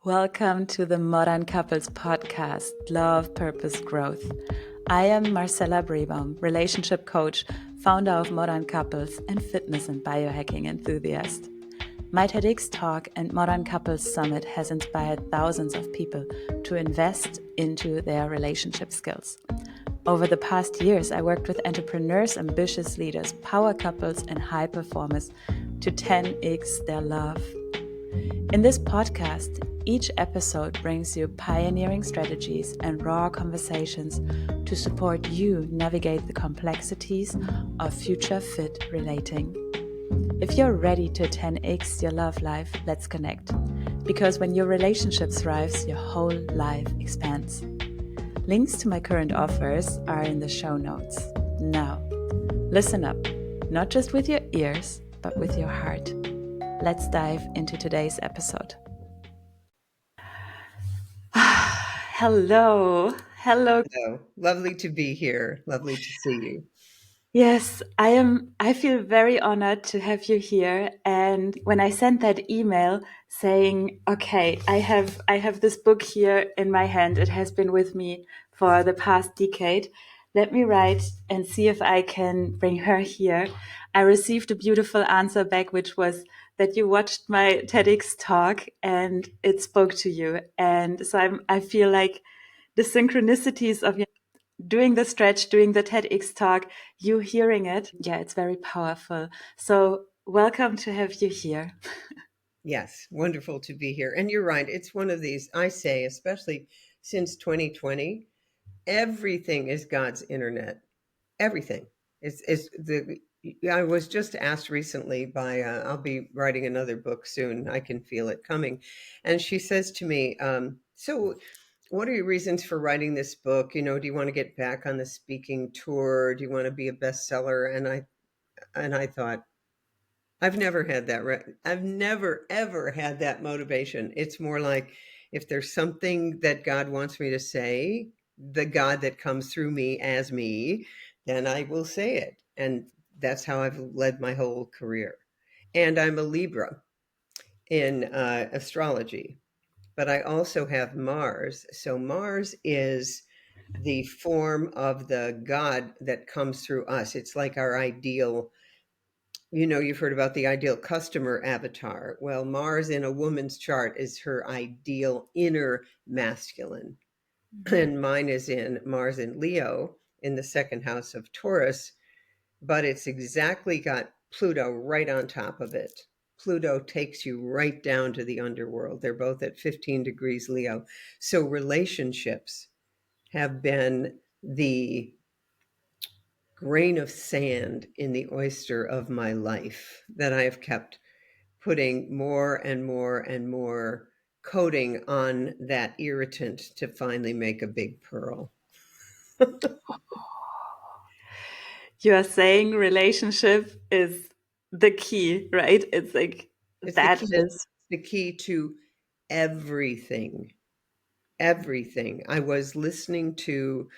Welcome to the Modern Couples podcast, Love, Purpose, Growth. I am Marcella Brebaum, relationship coach, founder of Modern Couples, and fitness and biohacking enthusiast. My TEDx talk and Modern Couples Summit has inspired thousands of people to invest into their relationship skills. Over the past years, I worked with entrepreneurs, ambitious leaders, power couples, and high performers to 10x their love. In this podcast, each episode brings you pioneering strategies and raw conversations to support you navigate the complexities of future fit relating. If you're ready to 10x your love life, let's connect. Because when your relationship thrives, your whole life expands. Links to my current offers are in the show notes. Now, listen up, not just with your ears, but with your heart. Let's dive into today's episode. Hello. Hello. Lovely to be here. Lovely to see you. Yes, I feel very honored to have you here. And when I sent that email saying, okay, I have this book here in my hand. It has been with me for the past decade. Let me write and see if I can bring her here. I received a beautiful answer back, which was that you watched my TEDx talk and it spoke to you. And so I feel like the synchronicities of doing the stretch, doing the TEDx talk, you hearing it. Yeah, it's very powerful. So welcome to have you here. Yes, wonderful to be here. And you're right. It's one of these, I say, especially since 2020, everything is God's internet. Everything. I was just asked recently by, I'll be writing another book soon. I can feel it coming. And she says to me, so what are your reasons for writing this book? Do you want to get back on the speaking tour? Do you want to be a bestseller? And I thought, I've never had that. I've never, ever had that motivation. It's more like if there's something that God wants me to say, the God that comes through me as me, then I will say it. And that's how I've led my whole career. And I'm a Libra in astrology, but I also have Mars. So Mars is the form of the God that comes through us. It's like our ideal. You've heard about the ideal customer avatar. Well, Mars in a woman's chart is her ideal inner masculine. And mine is in Mars in Leo in the second house of Taurus, but it's exactly got Pluto right on top of it. Pluto takes you right down to the underworld. They're both at 15 degrees Leo. So relationships have been the grain of sand in the oyster of my life that I've kept putting more and more and more coating on that irritant to finally make a big pearl. You are saying relationship is the key, right? It's like It's that is. the key to everything. Everything. I was listening to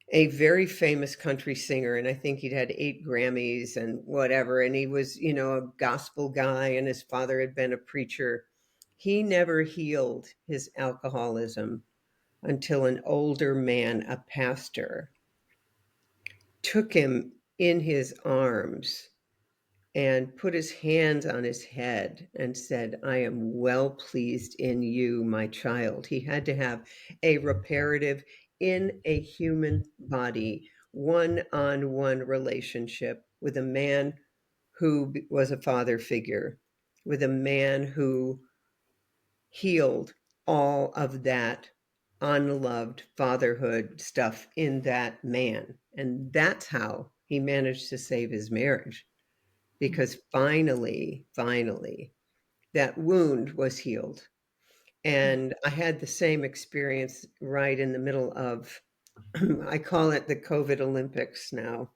a very famous country singer, and I think he'd had 8 Grammys and whatever, and he was, a gospel guy, and his father had been a preacher. He never healed his alcoholism until an older man, a pastor, took him in his arms and put his hands on his head and said, I am well pleased in you, my child. He had to have a reparative in a human body, one-on-one relationship with a man who was a father figure, with a man who healed all of that unloved fatherhood stuff in that man. And that's how he managed to save his marriage, because finally, that wound was healed. And I had the same experience right in the middle of, I call it the COVID Olympics now.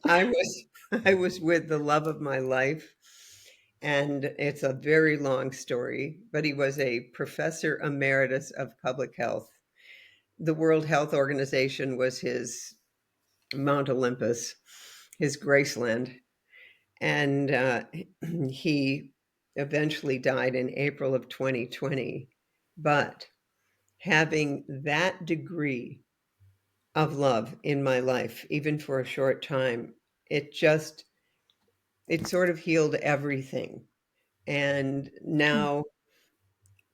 I was I was with the love of my life, and it's a very long story, but he was a professor emeritus of public health. The World Health Organization was his Mount Olympus, his Graceland. And he eventually died in April of 2020. But having that degree of love in my life, even for a short time, it just, it sort of healed everything. And now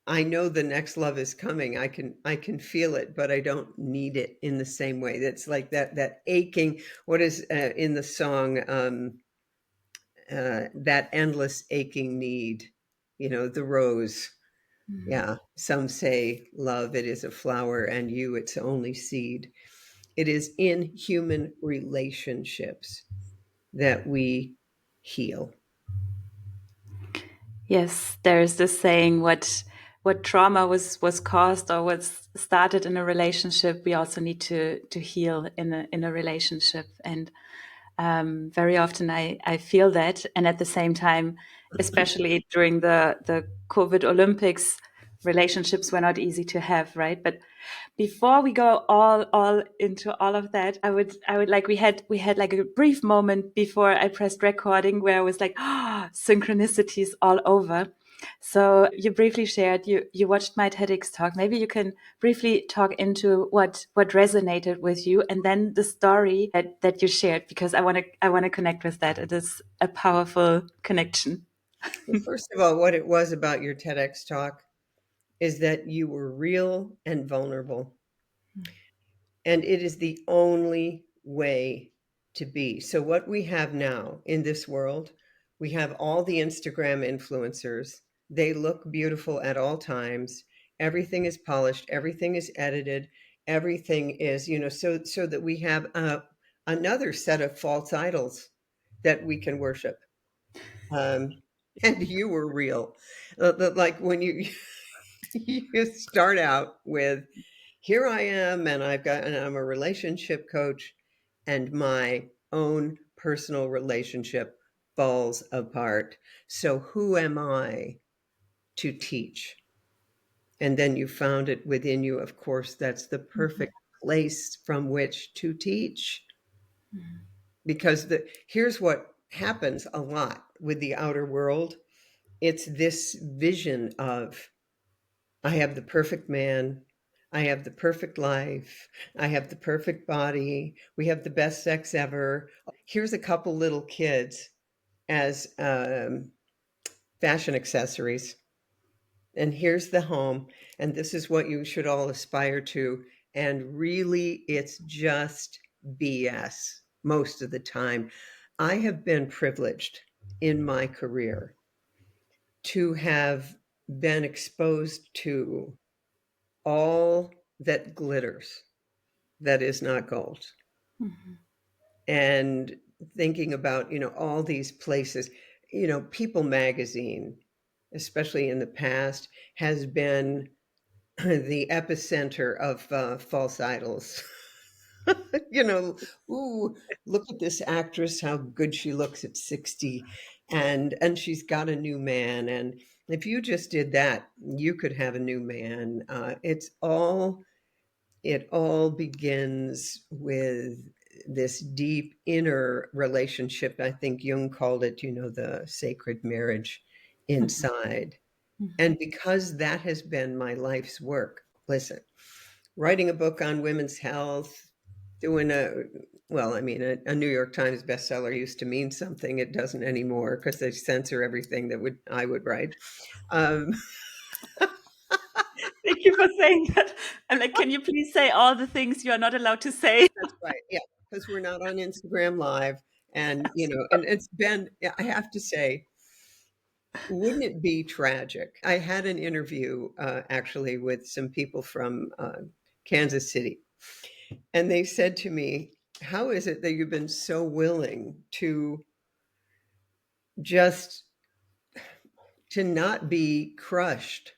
I know the next love is coming. I can feel it, but I don't need it in the same way. That's like that aching. What is in the song? That endless aching need. The rose. Yeah. Some say love, it is a flower, and you, its only seed. It is in human relationships that we heal. Yes, there's this saying, what trauma was caused or was started in a relationship, we also need to heal in a relationship. And very often I feel that. And at the same time, especially during the COVID Olympics, relationships were not easy to have, right? But before we go all into all of that, I would like, we had like a brief moment before I pressed recording where I was like, oh, synchronicities all over. So you briefly shared you watched my TEDx talk. Maybe you can briefly talk into what resonated with you, and then the story that you shared, because I want to connect with that. It is a powerful connection. Well, first of all, what it was about your TEDx talk is that you were real and vulnerable. And it is the only way to be. So, what we have now in this world, we have all the Instagram influencers. They look beautiful at all times. Everything is polished, everything is edited, everything is, so that we have another set of false idols that we can worship. Um, and you were real. Like when you, you start out with, here I am, and I'm a relationship coach, and my own personal relationship falls apart. So who am I to teach? And then you found it within you. Of course, that's the perfect place from which to teach. Because here's what happens a lot with the outer world. It's this vision of, I have the perfect man. I have the perfect life. I have the perfect body. We have the best sex ever. Here's a couple little kids as fashion accessories. And here's the home. And this is what you should all aspire to. And really, it's just BS most of the time. I have been privileged in my career to have been exposed to all that glitters that is not gold. And thinking about, all these places, People Magazine, especially in the past, has been the epicenter of false idols. you know, ooh, look at this actress, how good she looks at 60, and she's got a new man. And if you just did that, you could have a new man. It all begins with this deep inner relationship. I think Jung called it, the sacred marriage inside. And because that has been my life's work, listen, writing a book on women's health, doing a New York Times bestseller used to mean something. It doesn't anymore because they censor everything that I would write. Um, Thank you for saying that. I'm like, can you please say all the things you are not allowed to say? That's right. Yeah, because we're not on Instagram Live, and it's been. Yeah, I have to say, wouldn't it be tragic? I had an interview actually with some people from Kansas City, and they said to me, "How is it that you've been so willing just to not be crushed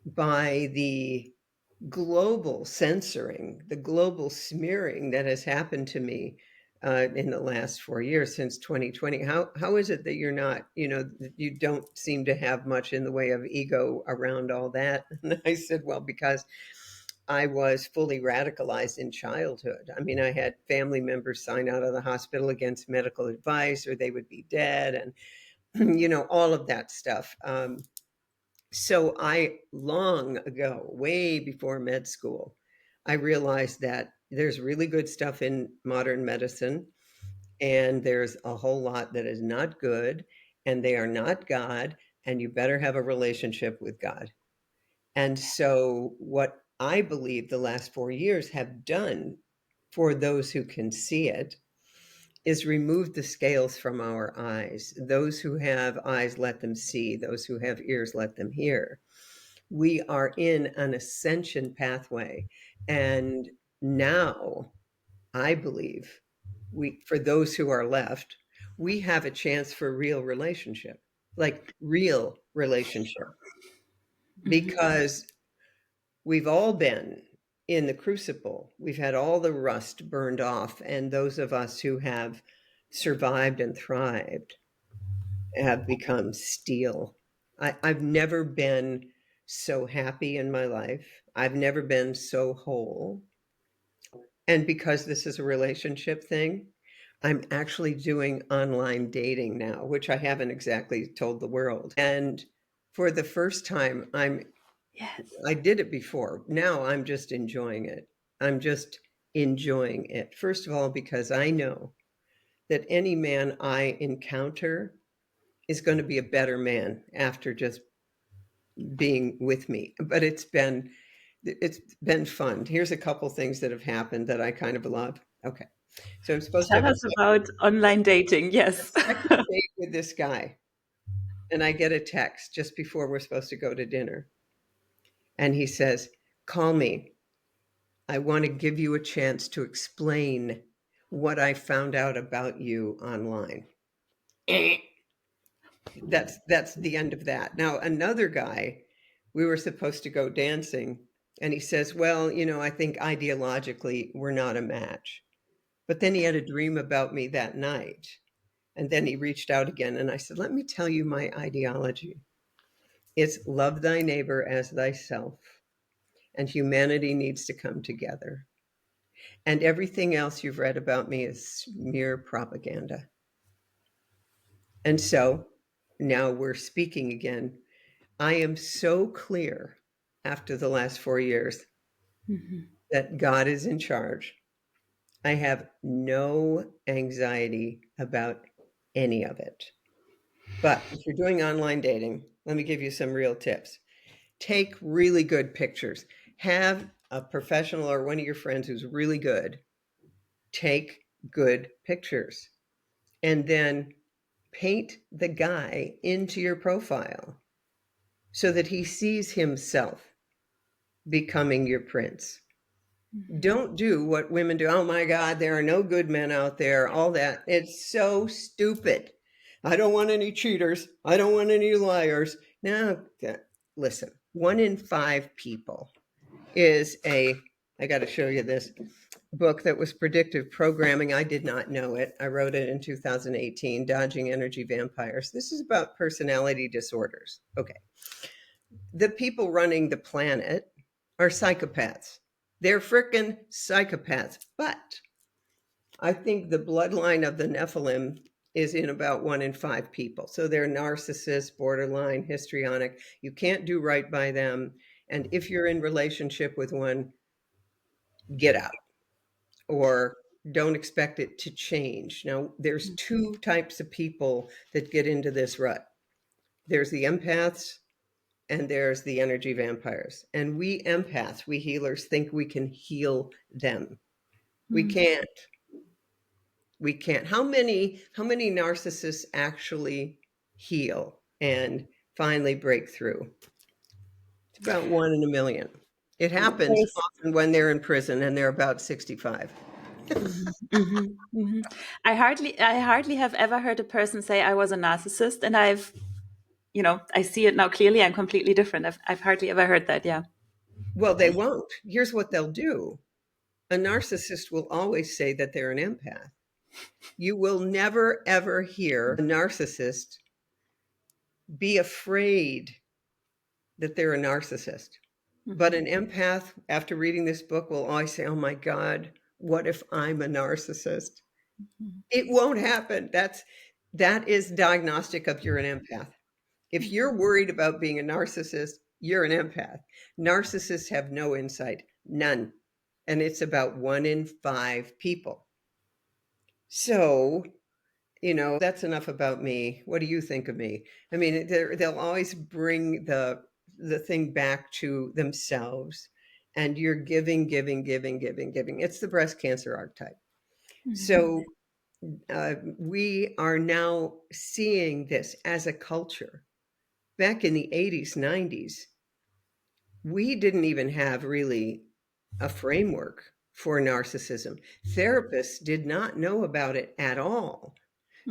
by the global censoring, the global smearing that has happened to me in the last 4 years since 2020? How is it that you're not, that you don't seem to have much in the way of ego around all that?" And I said, well, because I was fully radicalized in childhood. I mean, I had family members sign out of the hospital against medical advice or they would be dead, and, all of that stuff. So I, long ago, way before med school, I realized that there's really good stuff in modern medicine, and there's a whole lot that is not good, and they are not God, and you better have a relationship with God. And so, what I believe the last 4 years have done for those who can see it is remove the scales from our eyes. Those who have eyes, let them see. Those who have ears, let them hear. We are in an ascension pathway. And now, I believe, for those who are left, we have a chance for real relationship, like real relationship, because we've all been in the crucible. We've had all the rust burned off, and those of us who have survived and thrived have become steel. I've never been so happy in my life. I've never been so whole. And because this is a relationship thing, I'm actually doing online dating now, which I haven't exactly told the world. And for the first time, Yes. I did it before. Now I'm just enjoying it. I'm just enjoying it. First of all, because I know that any man I encounter is going to be a better man after just being with me. But it's been fun. Here's a couple things that have happened that I kind of love. Okay. So I'm supposed to Tell have us about online dating. a Yes. second date with this guy. And I get a text just before we're supposed to go to dinner. And he says, "Call me. I want to give you a chance to explain what I found out about you online." Eh. That's the end of that. Now, another guy, we were supposed to go dancing, and he says, "Well, I think ideologically we're not a match." But then he had a dream about me that night. And then he reached out again, and I said, "Let me tell you my ideology. It's love thy neighbor as thyself, and humanity needs to come together. And everything else you've read about me is mere propaganda." And so now we're speaking again. I am so clear after the last 4 years that God is in charge. I have no anxiety about any of it. But if you're doing online dating, let me give you some real tips. Take really good pictures. Have a professional or one of your friends who's really good take good pictures, and then paint the guy into your profile so that he sees himself becoming your prince. Don't do what women do. "Oh my God, there are no good men out there." All that. It's so stupid. "I don't want any cheaters. I don't want any liars." Now, listen, 1 in 5 people I got to show you this book that was predictive programming. I did not know it. I wrote it in 2018, Dodging Energy Vampires. This is about personality disorders. Okay. The people running the planet are psychopaths. They're frickin' psychopaths. But I think the bloodline of the Nephilim is in about 1 in 5 people. So they're narcissists, borderline, histrionic. You can't do right by them. And if you're in relationship with one, get out, or don't expect it to change. Now, there's two types of people that get into this rut. There's the empaths and there's the energy vampires. And we empaths, we healers, think we can heal them. We can't. We can't. How many narcissists actually heal and finally break through? It's about 1 in 1 million. It happens There's often when they're in prison and they're about 65. I hardly have ever heard a person say I was a narcissist, and I see it now clearly. I'm completely different. I've hardly ever heard that. Yeah. Well, they won't. Here's what they'll do. A narcissist will always say that they're an empath. You will never, ever hear a narcissist be afraid that they're a narcissist. But an empath, after reading this book, will always say, "Oh my God, what if I'm a narcissist?" It won't happen. That is diagnostic of you're an empath. If you're worried about being a narcissist, you're an empath. Narcissists have no insight, none. And it's about 1 in 5 people. So, that's enough about me. What do you think of me? I mean, they'll always bring the thing back to themselves, and you're giving, giving, giving, giving, giving. It's the breast cancer archetype. So we are now seeing this as a culture. Back in the 80s, 90s, we didn't even have really a framework for narcissism. Therapists did not know about it at all.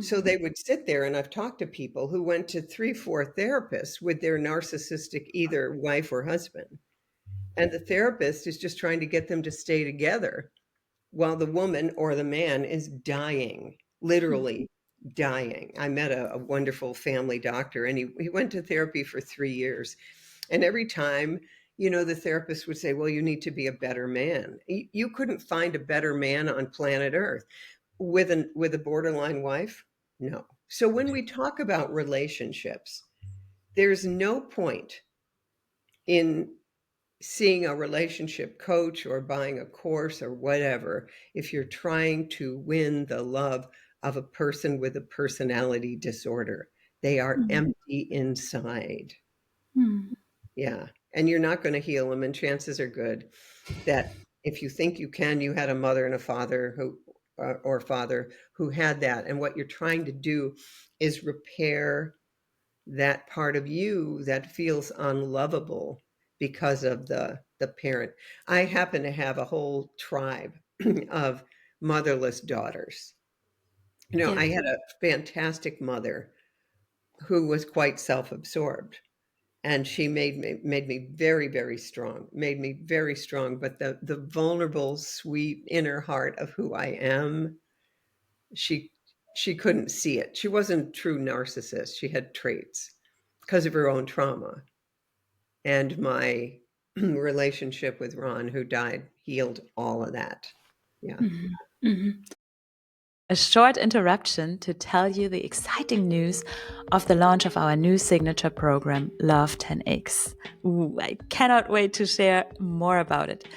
So they would sit there, and I've talked to people who went to 3, 4 therapists with their narcissistic either wife or husband. And the therapist is just trying to get them to stay together while the woman or the man is dying, literally dying. I met a wonderful family doctor, and he went to therapy for 3 years. And every time, the therapist would say, "Well, you need to be a better man." You couldn't find a better man on planet Earth with a borderline wife. No. So when we talk about relationships, there's no point in seeing a relationship coach or buying a course or whatever if you're trying to win the love of a person with a personality disorder. They are empty inside. Yeah. And you're not going to heal them. And chances are good that if you think you can, you had a mother and a father or father who had that. And what you're trying to do is repair that part of you that feels unlovable because of the parent. I happen to have a whole tribe of motherless daughters. Yeah. I had a fantastic mother who was quite self-absorbed, and she made me very, very strong, made me very strong. But the vulnerable, sweet inner heart of who I am, she she couldn't see it. She wasn't a true narcissist. She had traits because of her own trauma. And my relationship with Ron, who died, healed all of that. Yeah. A short interruption to tell you the exciting news of the launch of our new signature program, Love 10X. Ooh, I cannot wait to share more about it.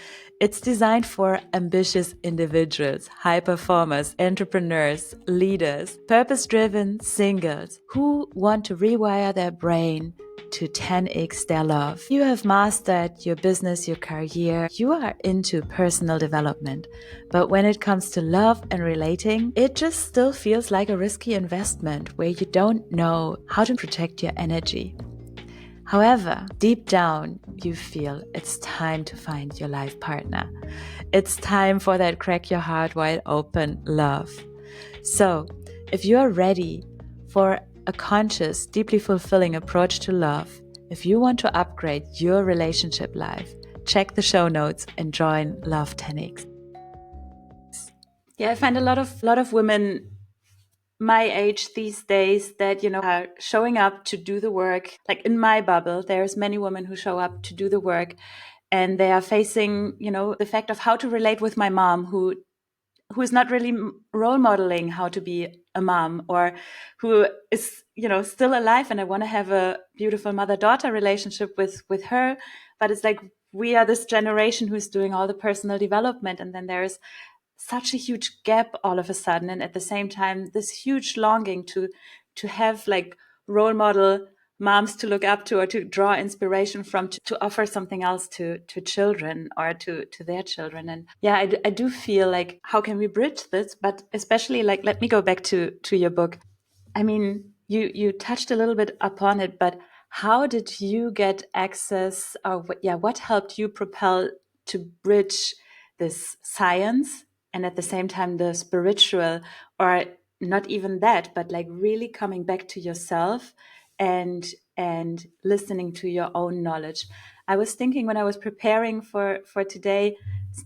It's designed for ambitious individuals, high performers, entrepreneurs, leaders, purpose-driven singles who want to rewire their brain to 10x their love. You have mastered your business, your career, you are into personal development. But when it comes to love and relating, it just still feels like a risky investment where you don't know how to protect your energy. However, deep down, you feel it's time to find your life partner. It's time for that crack your heart wide open love. So, if you are ready for a conscious, deeply fulfilling approach to love, if you want to upgrade your relationship life, check the show notes and join Love 10X. Yeah, I find a lot of women my age these days that are showing up to do the work. Like in my bubble, there's many women who show up to do the work, and they are facing the fact of how to relate with my mom, who is not really role modeling how to be a mom, or who is still alive, and I want to have a beautiful mother-daughter relationship with her, but it's like we are this generation who's doing all the personal development, and then there's such a huge gap all of a sudden, and at the same time this huge longing to have like role model moms to look up to or to draw inspiration from, to offer something else to children or to their children. And yeah, I do feel like, how can we bridge this? But especially, like, let me go back to your book. I mean, you touched a little bit upon it, but how did you get access, or what helped you propel to bridge this science and at the same time the spiritual, or not even that, but like really coming back to yourself and listening to your own knowledge? I was thinking when I was preparing for today,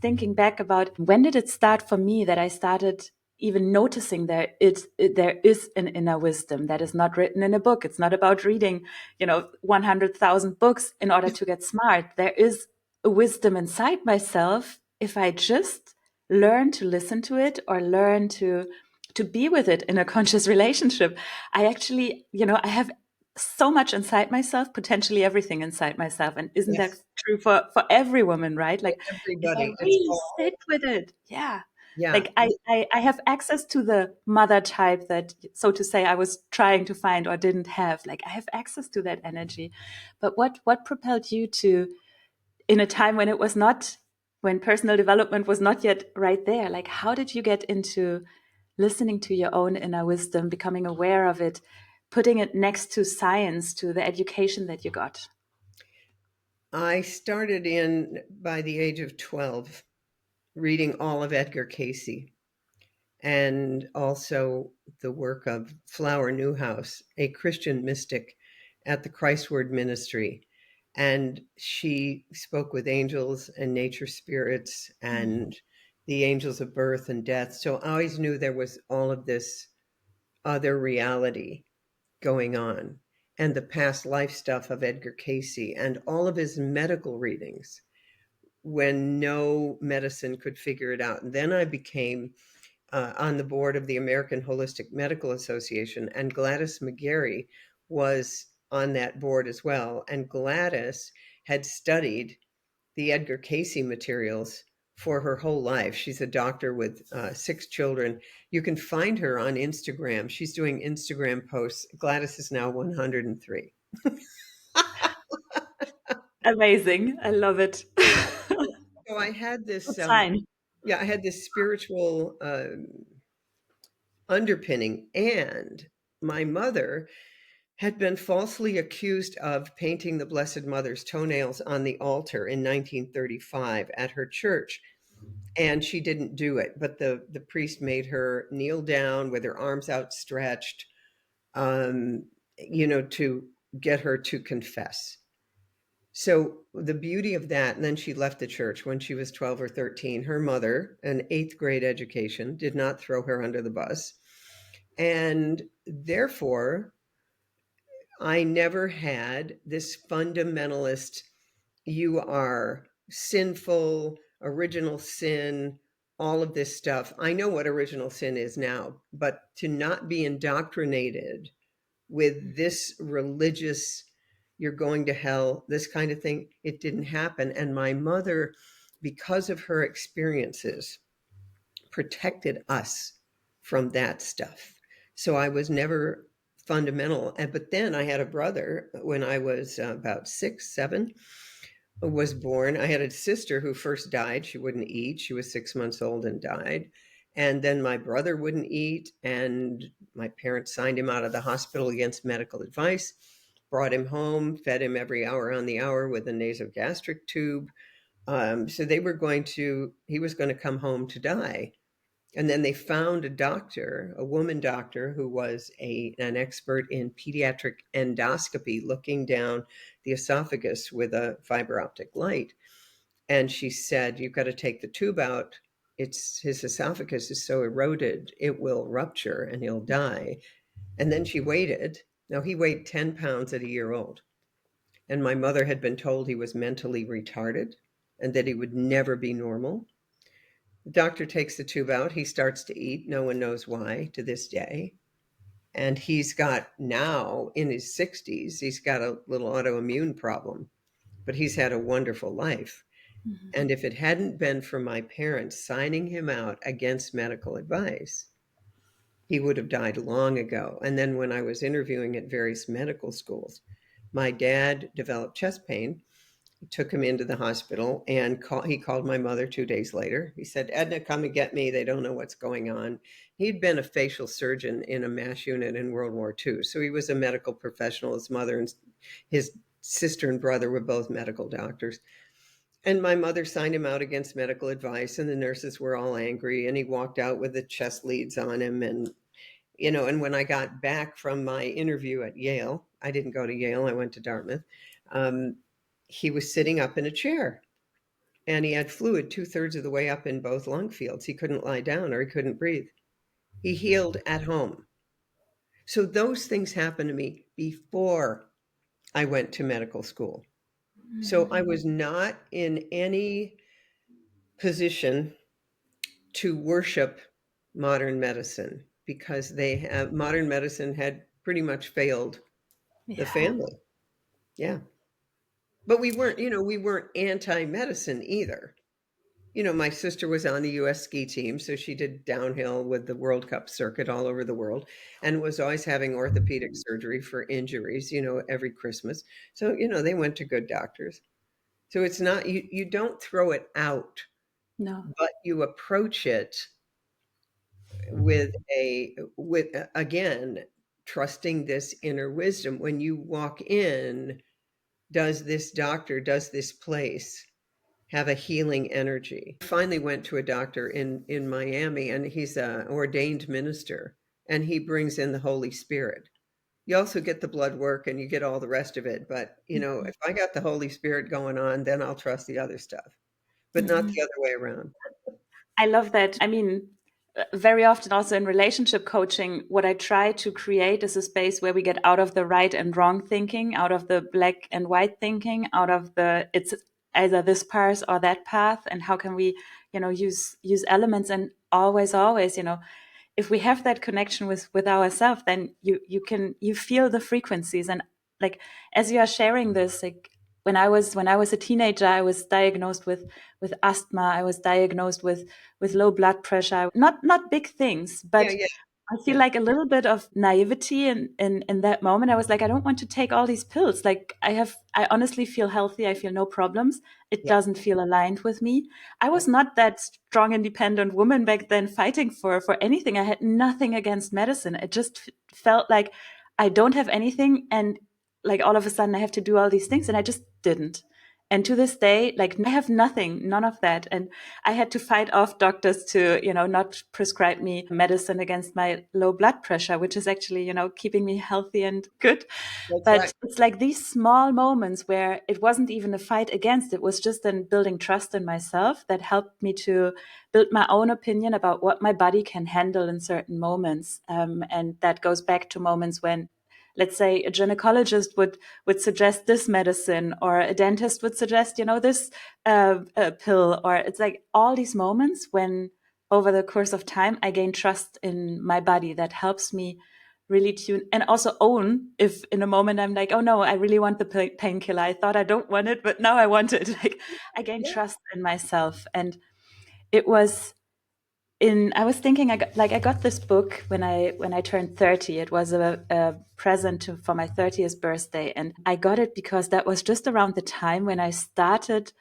thinking back about when did it start for me that I started even noticing there is an inner wisdom that is not written in a book. It's not about reading 100,000 books in order to get smart. There is a wisdom inside myself if I just learn to listen to it or learn to be with it in a conscious relationship. I actually, I have so much inside myself, potentially everything inside myself. And isn't that Yes. true for every woman, right? Like if I Everybody. It's really all, sit with it, yeah. yeah. Like I have access to the mother type that, so to say, I was trying to find or didn't have. Like I have access to that energy. But what propelled you to, in a time when it was not, when personal development was not yet right there, like how did you get into listening to your own inner wisdom, becoming aware of it, putting it next to science, to the education that you got? I started in by the age of 12 reading all of Edgar Cayce and also the work of Flower Newhouse, a Christian mystic at the Christ Word Ministry. And she spoke with angels and nature spirits and the angels of birth and death. So I always knew there was all of this other reality going on, and the past life stuff of Edgar Cayce and all of his medical readings when no medicine could figure it out. And then I became on the board of the American Holistic Medical Association, and Gladys McGarry was on that board as well. And Gladys had studied the Edgar Cayce materials for her whole life. She's a doctor with 6 children. You can find her on Instagram. She's doing Instagram posts. Gladys is now 103. Amazing. I love it. So I had this, Good sign. yeah, I had this spiritual underpinning, and my mother had been falsely accused of painting the Blessed Mother's toenails on the altar in 1935 at her church. And she didn't do it, but the priest made her kneel down with her arms outstretched, um, to get her to confess. So the beauty of that, and then she left the church when she was 12 or 13. Her mother, an eighth grade education, did not throw her under the bus. And therefore, I never had this fundamentalist, you are sinful, original sin, all of this stuff. I know what original sin is now, but to not be indoctrinated with this religious, you're going to hell, this kind of thing, it didn't happen. And my mother, because of her experiences, protected us from that stuff. So I was never fundamental. But then I had a brother when I was about 6, 7, was born. I had a sister who first died. She wouldn't eat. She was 6 months old and died. And then my brother wouldn't eat. And my parents signed him out of the hospital against medical advice, brought him home, fed him every hour on the hour with a nasogastric tube. So he was going to come home to die. And then they found a doctor, a woman doctor, who was an expert in pediatric endoscopy, looking down the esophagus with a fiber optic light. And she said, "You've got to take the tube out. His esophagus is so eroded, it will rupture and he'll die." And then she waited. Now, he weighed 10 pounds at a year old. And my mother had been told he was mentally retarded and that he would never be normal. The doctor takes the tube out. He starts to eat. No one knows why to this day. And he's got, now in his 60s, he's got a little autoimmune problem, but he's had a wonderful life. Mhm. And if it hadn't been for my parents signing him out against medical advice, he would have died long ago. And then when I was interviewing at various medical schools, my dad developed chest pain, took him into the hospital, and he called my mother 2 days later. He said, "Edna, come and get me. They don't know what's going on." He'd been a facial surgeon in a MASH unit in World War II. So he was a medical professional. His mother and his sister and brother were both medical doctors. And my mother signed him out against medical advice, and the nurses were all angry. And he walked out with the chest leads on him. And when I got back from my interview at Yale, I didn't go to Yale, I went to Dartmouth. Um, he was sitting up in a chair, and he had fluid 2/3 of the way up in both lung fields. He couldn't lie down or he couldn't breathe. He healed at home. So those things happened to me before I went to medical school. So I was not in any position to worship modern medicine because modern medicine had pretty much failed the Yeah. family. Yeah. But we weren't anti-medicine either. My sister was on the US ski team, so she did downhill with the World Cup circuit all over the world and was always having orthopedic surgery for injuries, every Christmas. So, they went to good doctors. So it's not, you don't throw it out, No. but you approach it with again, trusting this inner wisdom. When you walk in, does this doctor, does this place have a healing energy? I finally went to a doctor in Miami, and he's an ordained minister, and he brings in the Holy Spirit. You also get the blood work and you get all the rest of it, but if I got the Holy Spirit going on, then I'll trust the other stuff, but not Mhm. the other way around. I love that. I mean, very often also in relationship coaching, what I try to create is a space where we get out of the right and wrong thinking, out of the black and white thinking, out of the it's either this path or that path, and how can we, use elements, and always, if we have that connection with ourselves, then you feel the frequencies. And like, as you are sharing this, like, when I was a teenager, I was diagnosed with asthma. I was diagnosed with low blood pressure. Not big things, Yeah, but yeah, I feel yeah, like a little bit of naivety in that moment. I was like, I don't want to take all these pills. Like, I honestly feel healthy. I feel no problems. It yeah, doesn't feel aligned with me. I yeah, was not that strong, independent woman back then fighting for anything. I had nothing against medicine. It just felt like I don't have anything. And like, all of a sudden I have to do all these things, and I just didn't. And to this day, like, I have nothing, none of that. And I had to fight off doctors to, not prescribe me medicine against my low blood pressure, which is actually, keeping me healthy and good. that's But right. it's like these small moments where it wasn't even a fight against, it was just then building trust in myself that helped me to build my own opinion about what my body can handle in certain moments. And that goes back to moments when, let's say, a gynecologist would suggest this medicine, or a dentist would suggest, this pill, or it's like all these moments when over the course of time I gain trust in my body that helps me really tune and also own if in a moment I'm like, oh no, I really want the painkiller. I thought I don't want it, but now I want it. Like, I gain Yeah, trust in myself. And it was I was thinking, I got this book when I turned 30. It was a present for my 30th birthday, and I got it because that was just around the time when I started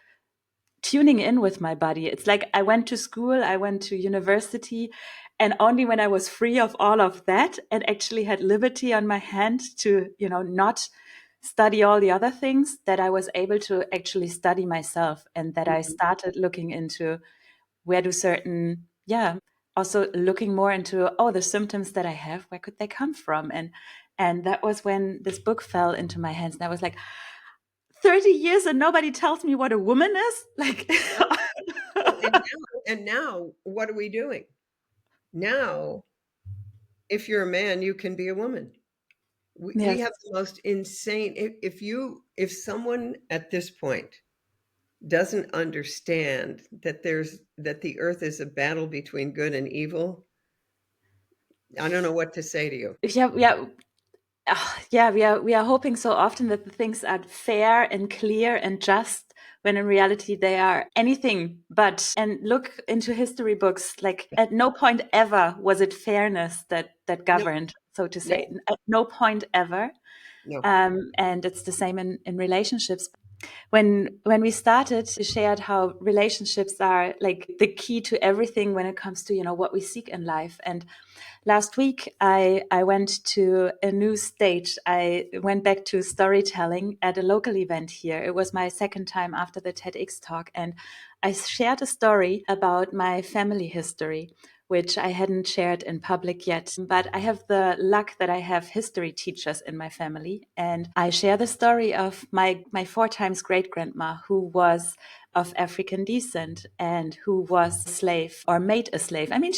tuning in with my body. It's like I went to school, I went to university, and only when I was free of all of that and actually had liberty on my hand to, not study all the other things, that I was able to actually study myself, and that I mhm, started looking into where do certain, also looking more into, oh, the symptoms that I have, where could they come from? And that was when this book fell into my hands, and I was like, 30 years and nobody tells me what a woman is? Like, yeah. Well, and now what are we doing? Now, if you're a man, you can be a woman. We yes. have the most insane, if someone at this point doesn't understand that the earth is a battle between good and evil, I don't know what to say to you. Yeah, yeah. Yeah, we are hoping so often that the things are fair and clear and just, when in reality they are anything but. And look into history books, like, at no point ever was it fairness that No, governed, so to no, say. At no point ever. no. And it's the same in relationships. When we started, we shared how relationships are like the key to everything when it comes to, what we seek in life. And last week, I went to a new stage. I went back to storytelling at a local event here. It was my second time after the TEDx talk, and I shared a story about my family history, which I hadn't shared in public yet. But I have the luck that I have history teachers in my family. And I share the story of my four times great grandma, who was of African descent and who was a slave or made a slave. I mean,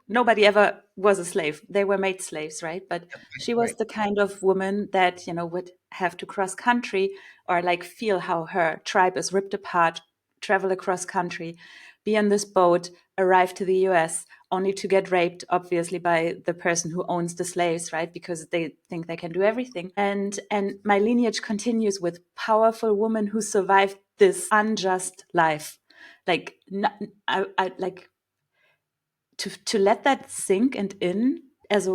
nobody ever was a slave. They were made slaves, right? But she was Right. the kind of woman that, would have to cross country or like feel how her tribe is ripped apart, travel across country, be on this boat, arrive to the US, only to get raped, obviously, by the person who owns the slaves, right? Because they think they can do everything. And my lineage continues with powerful women who survived this unjust life. Like, I like to let that sink and in as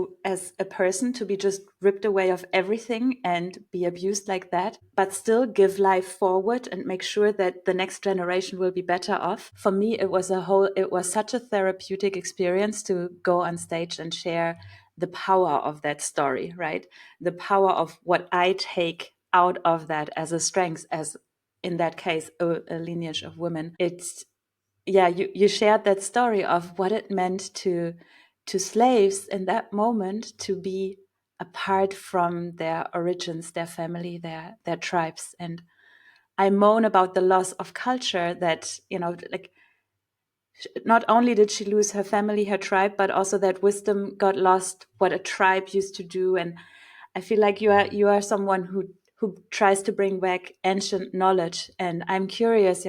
a person, to be just ripped away of everything and be abused like that, but still give life forward and make sure that the next generation will be better off. For me, it was such a therapeutic experience to go on stage and share the power of that story, right? The power of what I take out of that as a strength, as in that case, a lineage of women. It's yeah, you shared that story of what it meant to slaves in that moment to be apart from their origins, their family, their tribes. And I moan about the loss of culture that, like, not only did she lose her family, her tribe, but also that wisdom got lost, what a tribe used to do. And I feel like you are someone who tries to bring back ancient knowledge. And I'm curious,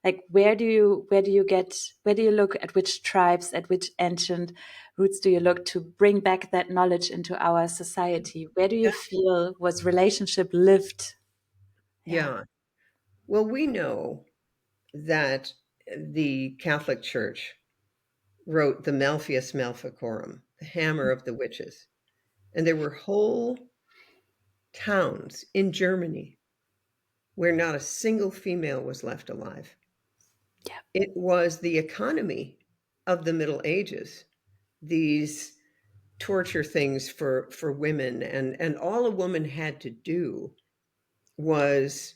like where do you look at, which tribes, at which ancient roots do you look to bring back that knowledge into our society? Where do you Yeah. feel was relationship lived? Yeah. Yeah. Well, we know that the Catholic Church wrote the Malleus Maleficorum, the hammer of the witches. And there were whole towns in Germany where not a single female was left alive. Yeah. It was the economy of the Middle Ages, these torture things for women, and all a woman had to do was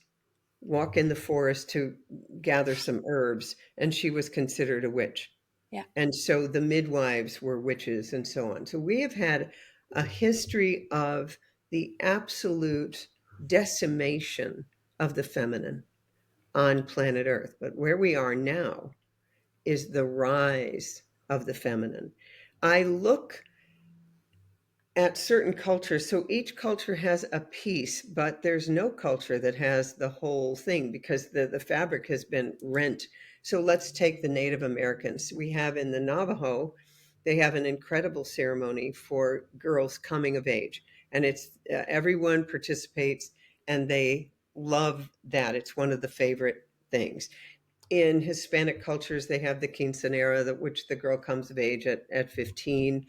walk in the forest to gather some herbs, and she was considered a witch. Yeah. And so the midwives were witches and so on. So we have had a history of the absolute decimation of the feminine on planet Earth. But where we are now is the rise of the feminine. I look at certain cultures. So each culture has a piece, but there's no culture that has the whole thing because the fabric has been rent. So let's take the Native Americans. We have in the Navajo, they have an incredible ceremony for girls coming of age. And it's everyone participates and they love that. It's one of the favorite things. In Hispanic cultures, they have the quinceanera, which the girl comes of age at 15.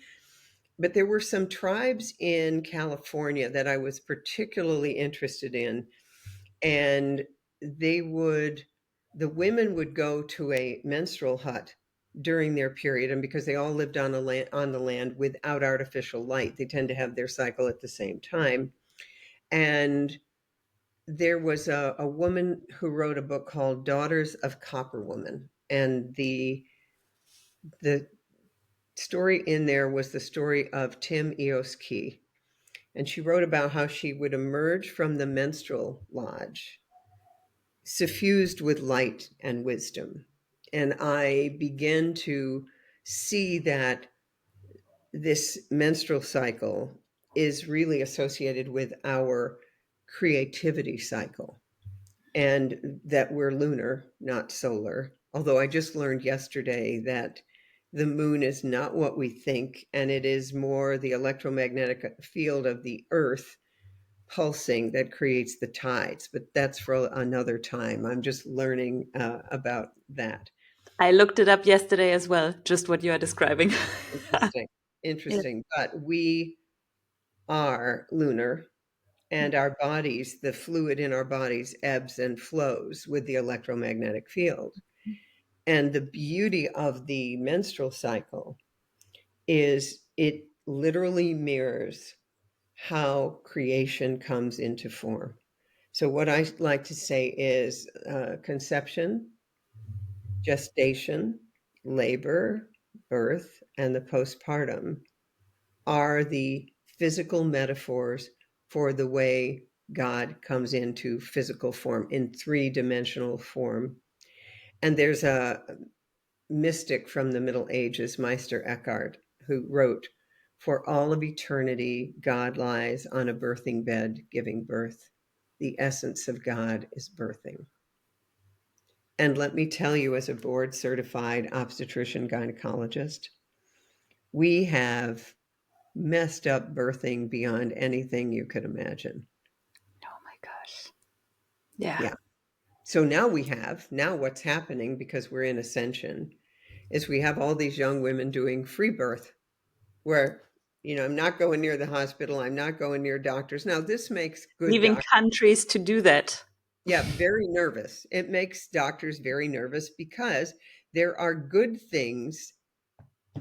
But there were some tribes in California that I was particularly interested in, and they would, the women would go to a menstrual hut during their period, and because they all lived on the land without artificial light, they tend to have their cycle at the same time. And there was a woman who wrote a book called Daughters of Copper Woman, and the story in there was the story of Tim Eos Key. And she wrote about how she would emerge from the menstrual lodge suffused with light and wisdom. And I began to see that this menstrual cycle is really associated with our creativity cycle, and that we're lunar, not solar. Although I just learned yesterday that the moon is not what we think, and it is more the electromagnetic field of the earth pulsing that creates the tides, but that's for another time. I'm just learning about that. I looked it up yesterday as well, just what you are describing. Interesting. Yeah. Interesting. But we are lunar, and our bodies, the fluid in our bodies, ebbs and flows with the electromagnetic field. And the beauty of the menstrual cycle is it literally mirrors how creation comes into form. So, what I like to say is conception, gestation, labor, birth and the postpartum are the physical metaphors for the way God comes into physical form, in three-dimensional form. And there's a mystic from the Middle Ages, Meister Eckhart, who wrote, "For all of eternity, God lies on a birthing bed giving birth. The essence of God is birthing." And let me tell you, as a board certified obstetrician gynecologist, we have messed up birthing beyond anything you could imagine. Oh my gosh. Yeah. Yeah. So now what's happening, because we're in ascension, is we have all these young women doing free birth where, I'm not going near the hospital. I'm not going near doctors. Now, this makes good Leaving doctors, countries to do that. yeah, very nervous. It makes doctors very nervous because there are good things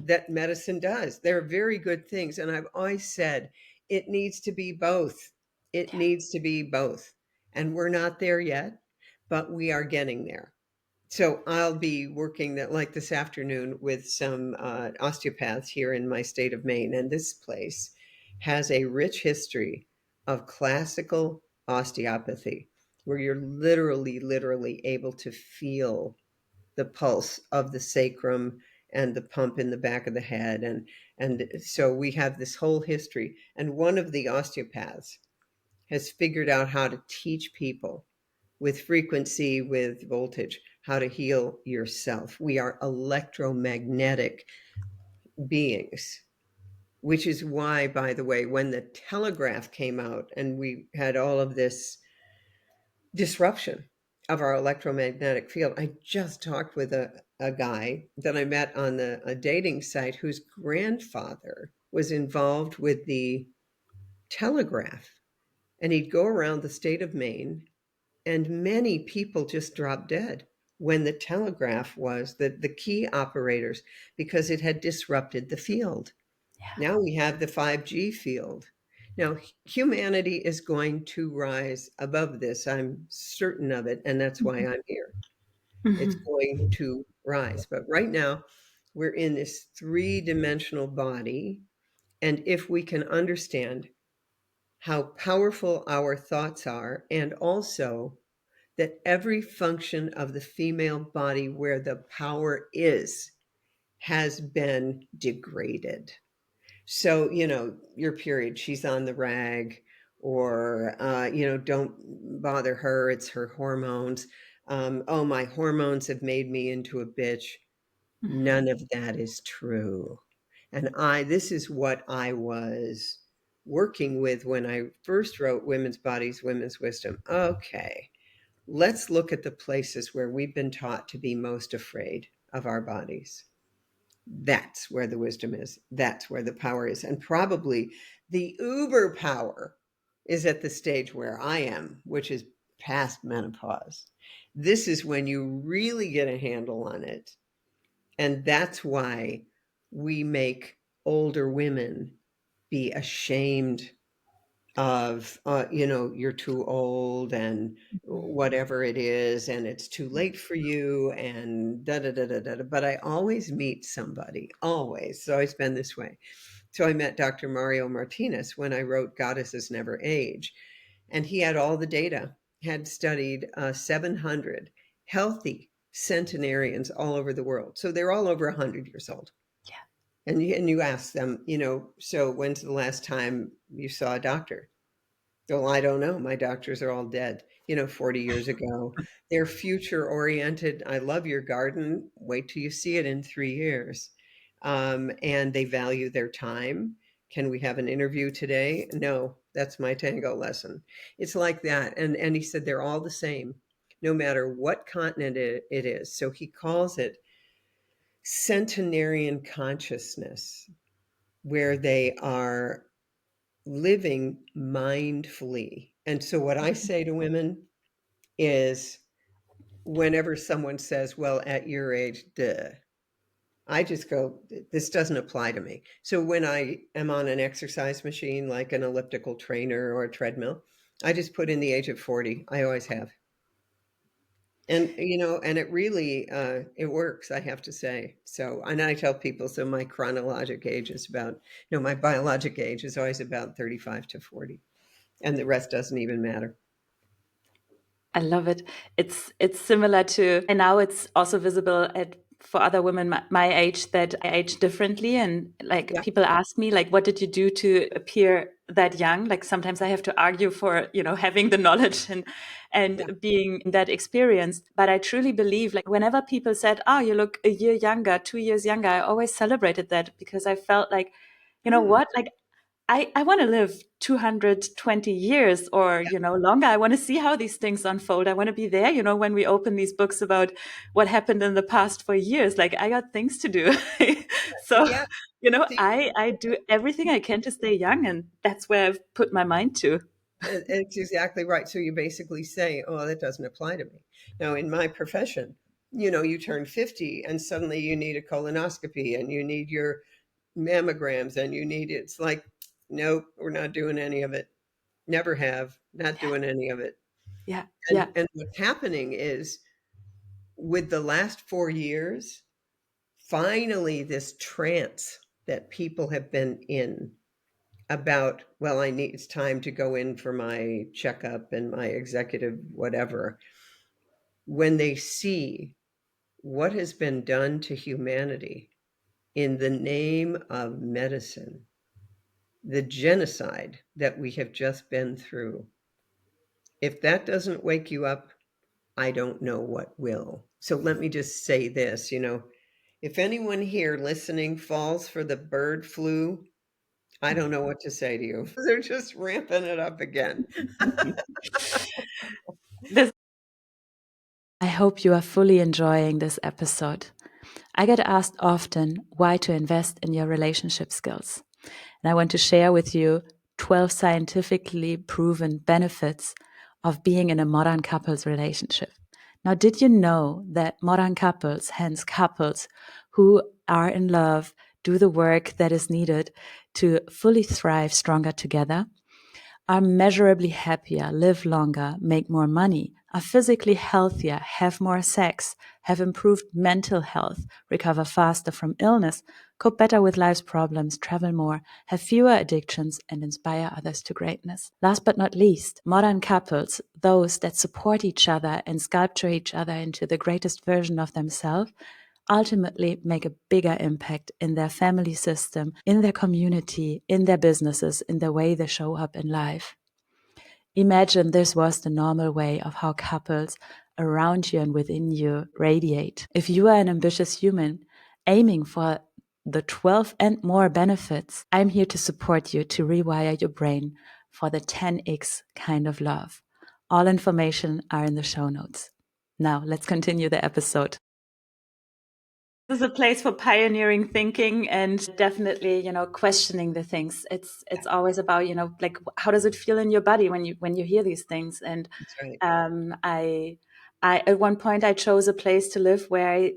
that medicine does. There are very good things. And I've always said it needs to be both. It Yeah. needs to be both. And we're not there yet, but we are getting there. So I'll be working that like this afternoon with some osteopaths here in my state of Maine. And this place has a rich history of classical osteopathy, where you're literally able to feel the pulse of the sacrum and the pump in the back of the head. And so we have this whole history. And one of the osteopaths has figured out how to teach people with frequency, with voltage, how to heal yourself. We are electromagnetic beings, which is why, by the way, when the telegraph came out and we had all of this disruption of our electromagnetic field, I just talked with a guy that I met on a dating site whose grandfather was involved with the telegraph. And he'd go around the state of Maine, and many people just dropped dead when the telegraph was the key operators, because it had disrupted the field. Yeah. Now we have the 5G field. Now, humanity is going to rise above this. I'm certain of it. And that's why I'm here. It's Mhm. going to rise. But right now, we're in this three-dimensional body. And if we can understand how powerful our thoughts are, and also that every function of the female body where the power is has been degraded. So, your period, she's on the rag, or, don't bother her, it's her hormones. Oh, my hormones have made me into a bitch. Mhm. None of that is true. And this is what I was working with when I first wrote Women's Bodies, Women's Wisdom. Okay, let's look at the places where we've been taught to be most afraid of our bodies. That's where the wisdom is. That's where the power is. And probably the uber power is at the stage where I am, which is past menopause. This is when you really get a handle on it. And that's why we make older women be ashamed of, you're too old and Mhm. whatever it is, and it's too late for you, and da da da da da. But I always meet somebody, always. It's always been this way. So I met Dr. Mario Martinez when I wrote Goddesses Never Age, and he had all the data, had studied 700 healthy centenarians all over the world. So they're all over 100 years old. Yeah. And you ask them, so when's the last time you saw a doctor? Well, I don't know. My doctors are all dead, 40 years ago. They're future oriented. I love your garden. Wait till you see it in 3 years. And they value their time. Can we have an interview today? No, that's my tango lesson. It's like that. And he said they're all the same, no matter what continent it is. So he calls it centenarian consciousness, where they are living mindfully. And so, what I say to women is, whenever someone says, well, at your age, duh, I just go, this doesn't apply to me. So, when I am on an exercise machine, like an elliptical trainer or a treadmill, I just put in the age of 40. I always have. And, and it really, it works, I have to say. So, and I tell people, so my chronologic age is about, my biologic age is always about 35 to 40, and the rest doesn't even matter. I love it. It's similar to, and now it's also visible for other women my age that I age differently. And like Yeah. people ask me, like, what did you do to appear that young? Like sometimes I have to argue for, having the knowledge Yeah. and being that experience. But I truly believe, like, whenever people said, "Oh, you look a year younger, 2 years younger," I always celebrated that because I felt like, you know Mm. what, like I want to live 220 years or, longer. I want to see how these things unfold. I want to be there, when we open these books about what happened in the past for years. Like I got things to do. So, Yeah. See, I do everything I can to stay young, and that's where I've put my mind to. it's exactly right. So you basically say, oh, that doesn't apply to me. Now, in my profession, you turn 50 and suddenly you need a colonoscopy and you need your mammograms and it's like, nope, we're not doing any of it. Never have, not Yeah. doing any of it. Yeah. And Yeah. and what's happening is with the last 4 years, finally this trance that people have been in about, well, it's time to go in for my checkup and my executive whatever. When they see what has been done to humanity in the name of medicine, the genocide that we have just been through, if that doesn't wake you up, I don't know what will. So let me just say this, if anyone here listening falls for the bird flu, I don't know what to say to you. They're just ramping it up again. This I hope you are fully enjoying this episode. I get asked often why to invest in your relationship skills. And I want to share with you 12 scientifically proven benefits of being in a modern couples relationship. Now, did you know that modern couples, hence couples who are in love, do the work that is needed to fully thrive stronger together? Are measurably happier, live longer, make more money, are physically healthier, have more sex, have improved mental health, recover faster from illness, cope better with life's problems, travel more, have fewer addictions, and inspire others to greatness. Last but not least, modern couples, those that support each other and sculpture each other into the greatest version of themselves, ultimately make a bigger impact in their family system, in their community, in their businesses, in the way they show up in life. Imagine this was the normal way of how couples around you and within you radiate. If you are an ambitious human aiming for the 12 and more benefits, I'm here to support you to rewire your brain for the 10x kind of love. All information are in the show notes. Now, let's continue the episode. This is a place for pioneering thinking and definitely, questioning the things. It's always about, like how does it feel in your body when you hear these things? And That's right. I at one point I chose a place to live where I,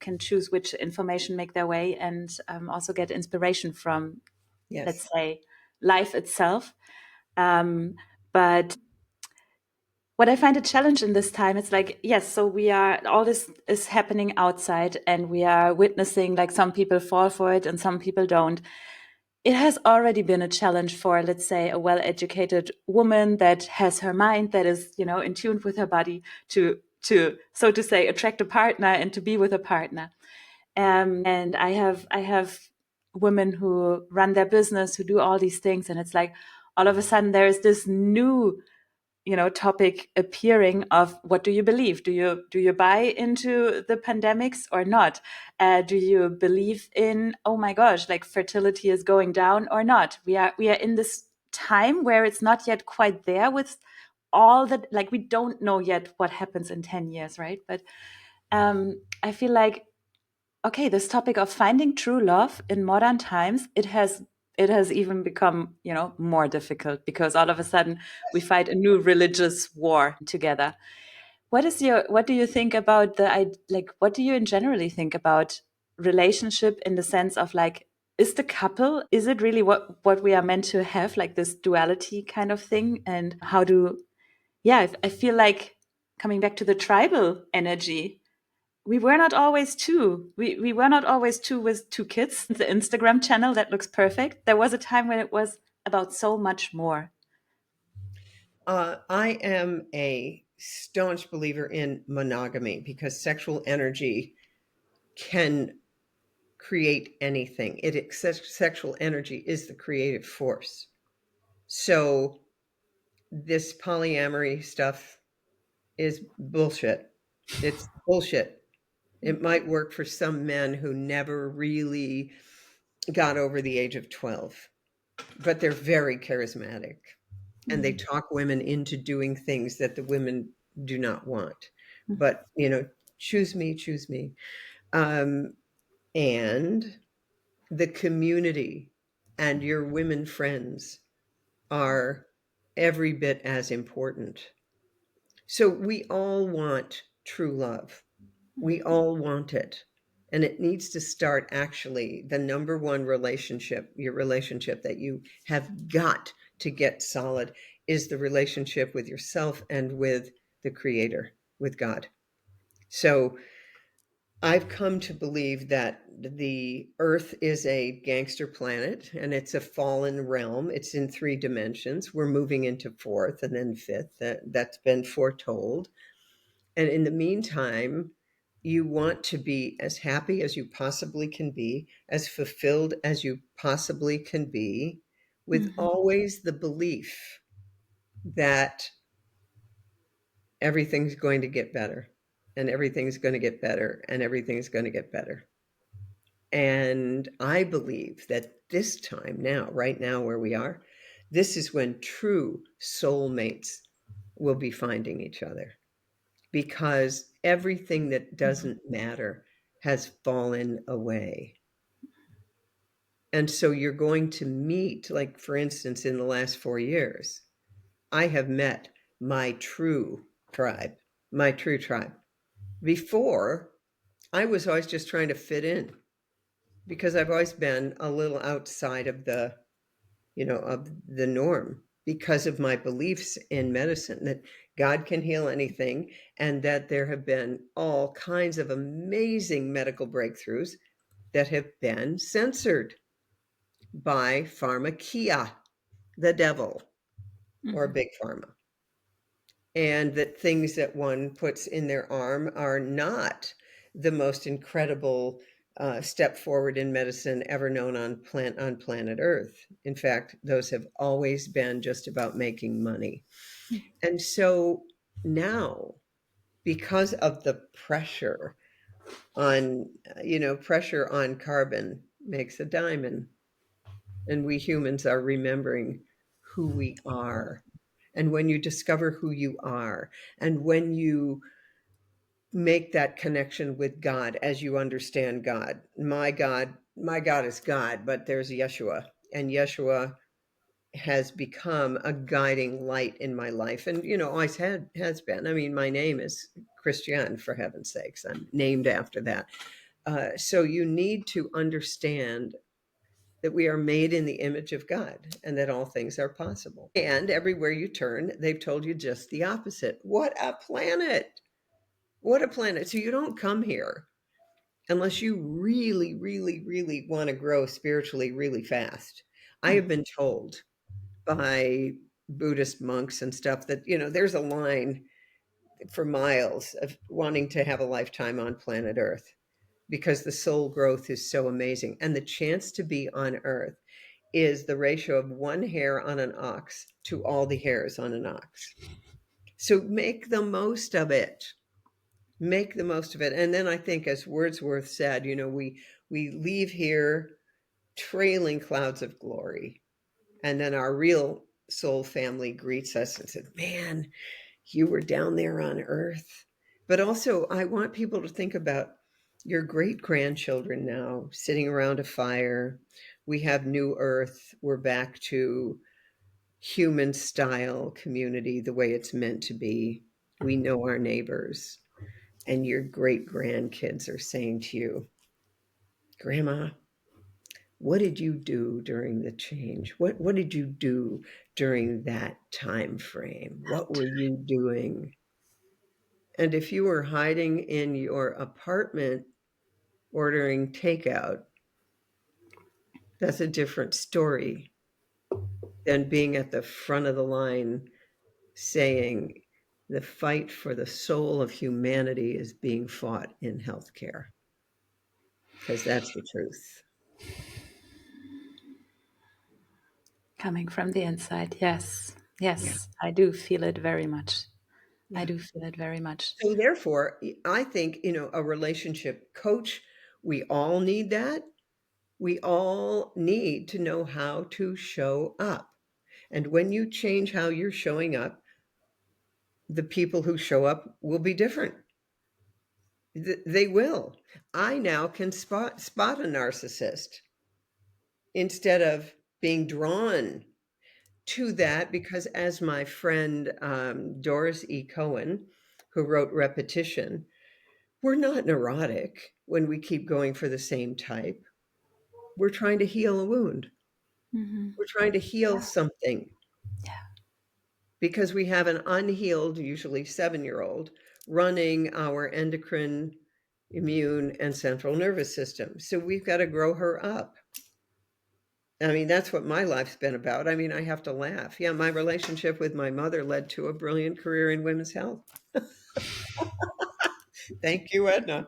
can choose which information make their way and also get inspiration from, let's Yes. say, life itself. Um, but what I find a challenge in this time, it's like, yes, so all this is happening outside and we are witnessing like some people fall for it and some people don't. It has already been a challenge for, let's say, a well-educated woman that has her mind that is, in tune with her body to, so to say, attract a partner and to be with a partner. And I have women who run their business, who do all these things. And it's like, all of a sudden there is this new topic appearing of what do you believe? Do you buy into the pandemics or not? Do you believe in, oh my gosh, like fertility is going down or not? We are in this time where it's not yet quite there with all that, like we don't know yet what happens in 10 years, right? But I feel like, okay, this topic of finding true love in modern times, it has even become, more difficult because all of a sudden we fight a new religious war together. What do you think about what do you in generally think about relationship in the sense of like, is the couple, is it really what we are meant to have, like this duality kind of thing? And how do, yeah, I feel like coming back to the tribal energy, we were not always two. We were not always two with two kids. The Instagram channel that looks perfect. There was a time when it was about so much more. I am a staunch believer in monogamy because sexual energy can create anything. Sexual energy is the creative force. So this polyamory stuff is bullshit. It's bullshit. It might work for some men who never really got over the age of 12, but they're very charismatic and they talk women into doing things that the women do not want. But, choose me, choose me. And the community and your women friends are every bit as important. So we all want true love. We all want it. And it needs to start actually the number one relationship, your relationship that you have got to get solid is the relationship with yourself and with the Creator, with God. So I've come to believe that the Earth is a gangster planet and it's a fallen realm. It's in 3 dimensions. We're moving into 4th and then 5th. That's been foretold. And in the meantime, you want to be as happy as you possibly can be, as fulfilled as you possibly can be, with always the belief that everything's going to get better and everything's going to get better and everything's going to get better. And I believe that this time now, right now where we are, this is when true soulmates will be finding each other because everything that doesn't matter has fallen away. And so you're going to meet, like, for instance, in the last 4 years, I have met my true tribe, my true tribe. Before, I was always just trying to fit in because I've always been a little outside of the norm because of my beliefs in medicine that God can heal anything and that there have been all kinds of amazing medical breakthroughs that have been censored by pharmakia, the devil, or big pharma. And that things that one puts in their arm are not the most incredible step forward in medicine ever known on planet Earth. In fact, those have always been just about making money. And so now, because of the pressure on carbon makes a diamond, and we humans are remembering who we are. And when you discover who you are, and when you make that connection with God as you understand God, my God is God, but there's Yeshua, and Yeshua has become a guiding light in my life, and always has been. I mean, my name is Christiane, for heaven's sakes. I'm named after that. So you need to understand that we are made in the image of God and that all things are possible. And everywhere you turn, they've told you just the opposite. What a planet! What a planet. So you don't come here unless you really, really, really want to grow spiritually really fast. I have been told by Buddhist monks and stuff that, there's a line for miles of wanting to have a lifetime on planet Earth because the soul growth is so amazing. And the chance to be on Earth is the ratio of one hair on an ox to all the hairs on an ox. So make the most of it. Make the most of it. And then I think, as Wordsworth said, we leave here trailing clouds of glory. And then our real soul family greets us and said, man, you were down there on Earth. But also, I want people to think about your great grandchildren now sitting around a fire. We have new Earth. We're back to human style community the way it's meant to be. We know our neighbors. And your great grandkids are saying to you, Grandma, what did you do during the change? What did you do during that time frame? What were you doing? And if you were hiding in your apartment ordering takeout, that's a different story than being at the front of the line saying the fight for the soul of humanity is being fought in healthcare, because that's the truth. Coming from the inside, yes. Yeah. Yes, I do feel it very much. I Yeah. do feel it very much. So therefore, I think, a relationship coach, we all need that. We all need to know how to show up. And when you change how you're showing up, the people who show up will be different. They will. I now can spot a narcissist instead of being drawn to that, because as my friend Doris E. Cohen, who wrote Repetition, we're not neurotic when we keep going for the same type. We're trying to heal a wound. Hmm. We're trying to heal Yeah. something Yeah. because we have an unhealed, usually 7-year-old, running our endocrine, immune, and central nervous system. So we've got to grow her up. I mean, that's what my life's been about. I mean, I have to laugh. Yeah, my relationship with my mother led to a brilliant career in women's health. Thank you, Edna.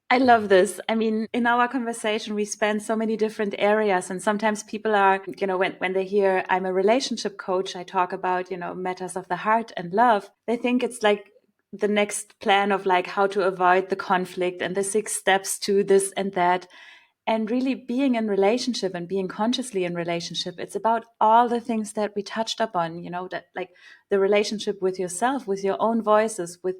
I love this. I mean, in our conversation, we span so many different areas. And sometimes people are, when they hear I'm a relationship coach, I talk about, matters of the heart and love. They think it's like the next plan of like how to avoid the conflict and the 6 steps to this and that. And really being in relationship and being consciously in relationship, it's about all the things that we touched upon, that like the relationship with yourself, with your own voices, with,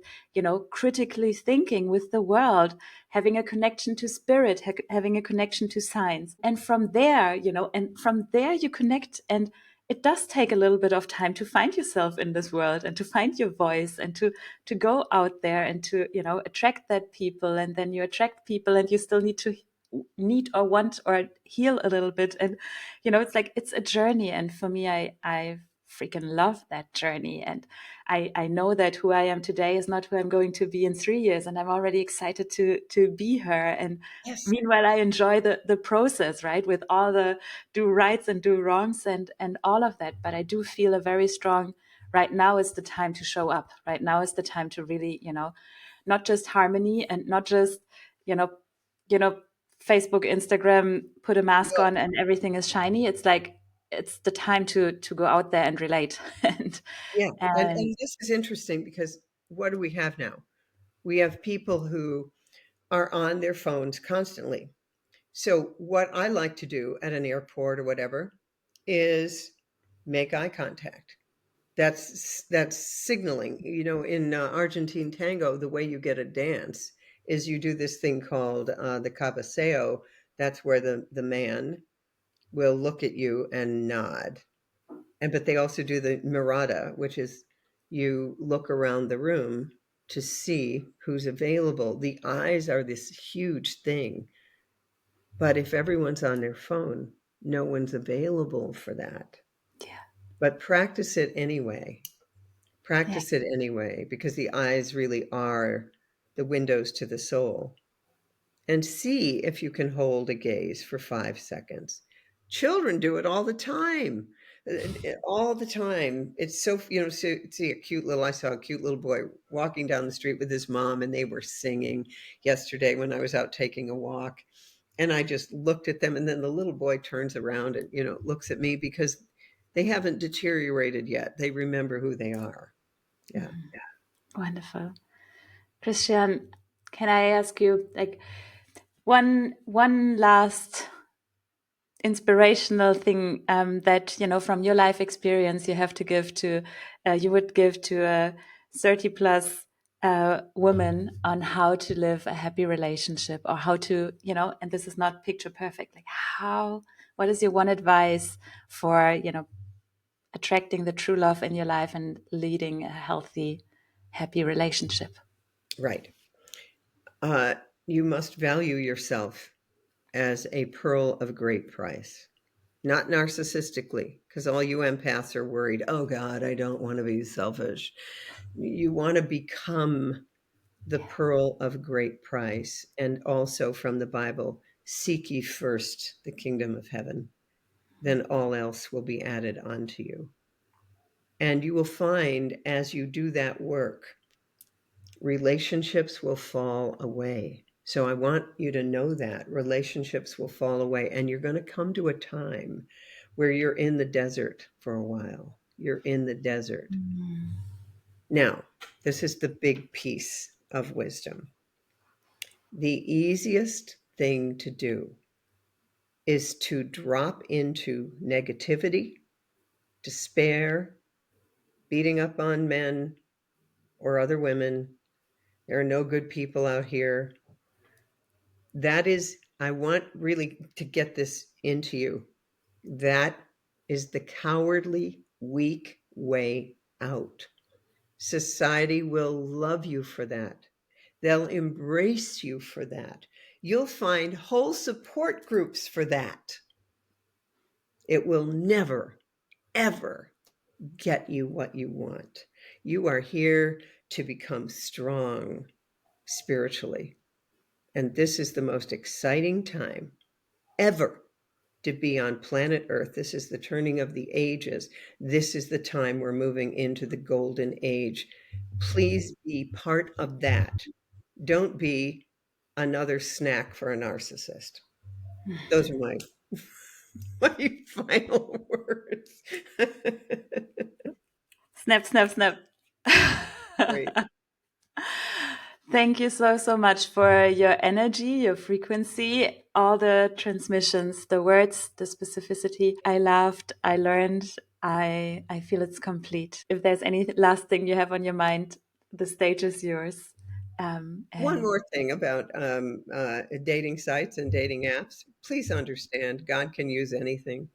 critically thinking with the world, having a connection to spirit, having a connection to science. And from there, you connect. And it does take a little bit of time to find yourself in this world and to find your voice and to go out there and to, attract that people. And then you attract people and you still need or want or heal a little bit. And it's like it's a journey. And for me, I freaking love that journey. And I know that who I am today is not who I'm going to be in 3 years, and I'm already excited to be her. And Yes. meanwhile, I enjoy the process, right, with all the do rights and do wrongs and all of that. But I do feel a very strong, right now is the time to show up. Right now is the time to really, not just harmony and not just, you know you know Facebook, Instagram, put a mask Well, on and everything is shiny. It's like it's the time to go out there and relate. and yeah. And and this is interesting because what do we have now? We have people who are on their phones constantly. So what I like to do at an airport or whatever is make eye contact. That's signaling. In Argentine tango, the way you get a dance is you do this thing called the cabeceo. That's where the man will look at you and nod. But they also do the mirada, which is you look around the room to see who's available. The eyes are this huge thing, but if everyone's on their phone, no one's available for that. yeah, But practice it anyway. yeah, Practice it anyway, because the eyes really are the windows to the soul. And see if you can hold a gaze for 5 seconds. Children do it all the time. All the time. It's so, see I saw a cute little boy walking down the street with his mom, and they were singing yesterday when I was out taking a walk. And I just looked at them, and then the little boy turns around and, looks at me because they haven't deteriorated yet. They remember who they are. Yeah. mhm. Wonderful. Christian, can I ask you like one last inspirational thing that from your life experience you would give to a 30 plus woman on how to live a happy relationship, or how to and this is not picture perfect, like what is your one advice for attracting the true love in your life and leading a healthy, happy relationship? Right. You must value yourself as a pearl of great price. not narcissistically, because all you empaths are worried, oh God, I don't want to be selfish. You want to become the pearl of great price. And also from the Bible, seek ye first the kingdom of heaven, then all else will be added onto you. And you will find as you do that work, relationships will fall away. So I want you to know that relationships will fall away, and you're going to come to a time where you're in the desert for a while. You're in the desert. Mm. Now, this is the big piece of wisdom. The easiest thing to do is to drop into negativity, despair, beating up on men or other women. There are no good people out here. That is, I want really to get this into you. That is the cowardly, weak way out. Society will love you for that. They'll embrace you for that. You'll find whole support groups for that. It will never, ever get you what you want. You are here to become strong spiritually. And this is the most exciting time ever to be on planet Earth. This is the turning of the ages. This is the time we're moving into the golden age. Please be part of that. Don't be another snack for a narcissist. Those are my final words. Snap, snap, snap. Great. Thank you so, so much for your energy, your frequency, all the transmissions, the words, the specificity. I laughed, I learned, I feel it's complete. If there's any last thing you have on your mind, the stage is yours. One more thing about dating sites and dating apps. Please understand, God can use anything.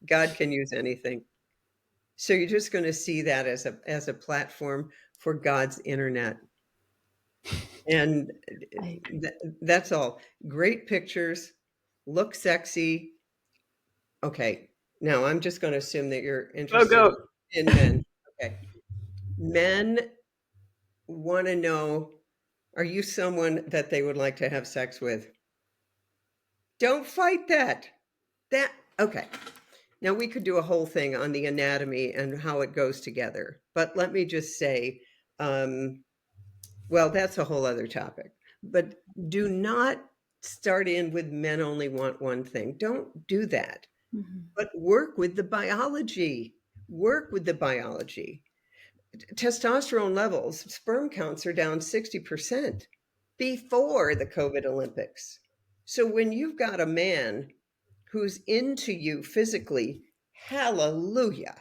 God can use anything. So you're just going to see that as a platform for God's internet. And that's all. Great pictures, look sexy. Okay, now I'm just going to assume that you're interested in men. Okay. Men want to know, are you someone that they would like to have sex with? Don't fight that. Okay. Now we could do a whole thing on the anatomy and how it goes together. But let me just say, well, that's a whole other topic. But do not start in with men only want one thing. Don't do that. Mm-hmm. But work with the biology. Work with the biology. Testosterone levels, sperm counts are down 60% before the COVID Olympics. So when you've got a man who's into you physically, hallelujah.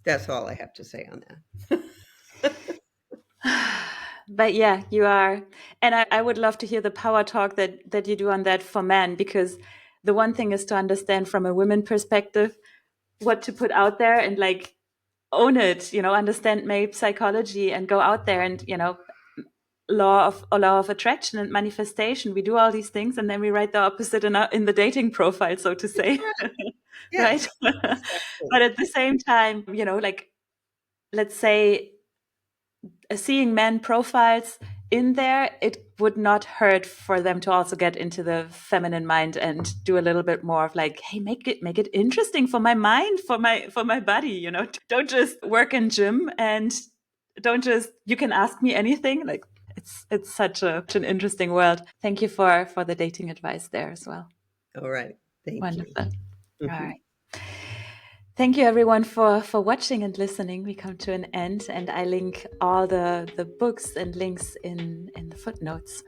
That's all I have to say on that. But yeah, you are. And I would love to hear the power talk that you do on that for men, because the one thing is to understand from a women perspective what to put out there and like own it, understand male psychology and go out there and, law of attraction and manifestation. We do all these things and then we write the opposite in the dating profile, so to say. Yes, Right? exactly. But at the same time, like, let's say seeing men profiles in there, it would not hurt for them to also get into the feminine mind and do a little bit more of like, hey, make it interesting for my mind, for my body, don't just work in gym and don't just, you can ask me anything. Like it's such an interesting world. Thank you for the dating advice there as well. All right. Thank you. Wonderful. All right. Thank you everyone for watching and listening. We come to an end and I link all the books and links in the footnotes.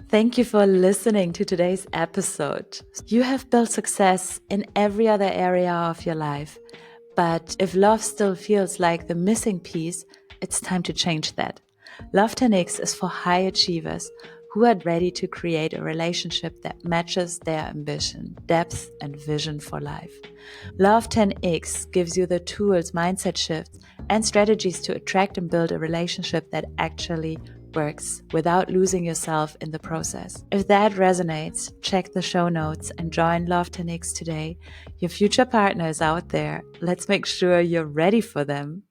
Thank you for listening to today's episode. You have built success in every other area of your life, but if love still feels like the missing piece, it's time to change that. Love 10x is for high achievers who are ready to create a relationship that matches their ambition, depth, and vision for life. Love 10x gives you the tools, mindset shifts, and strategies to attract and build a relationship that actually works without losing yourself in the process. If that resonates, check the show notes and join Love Techniques today. Your future partner is out there. Let's make sure you're ready for them.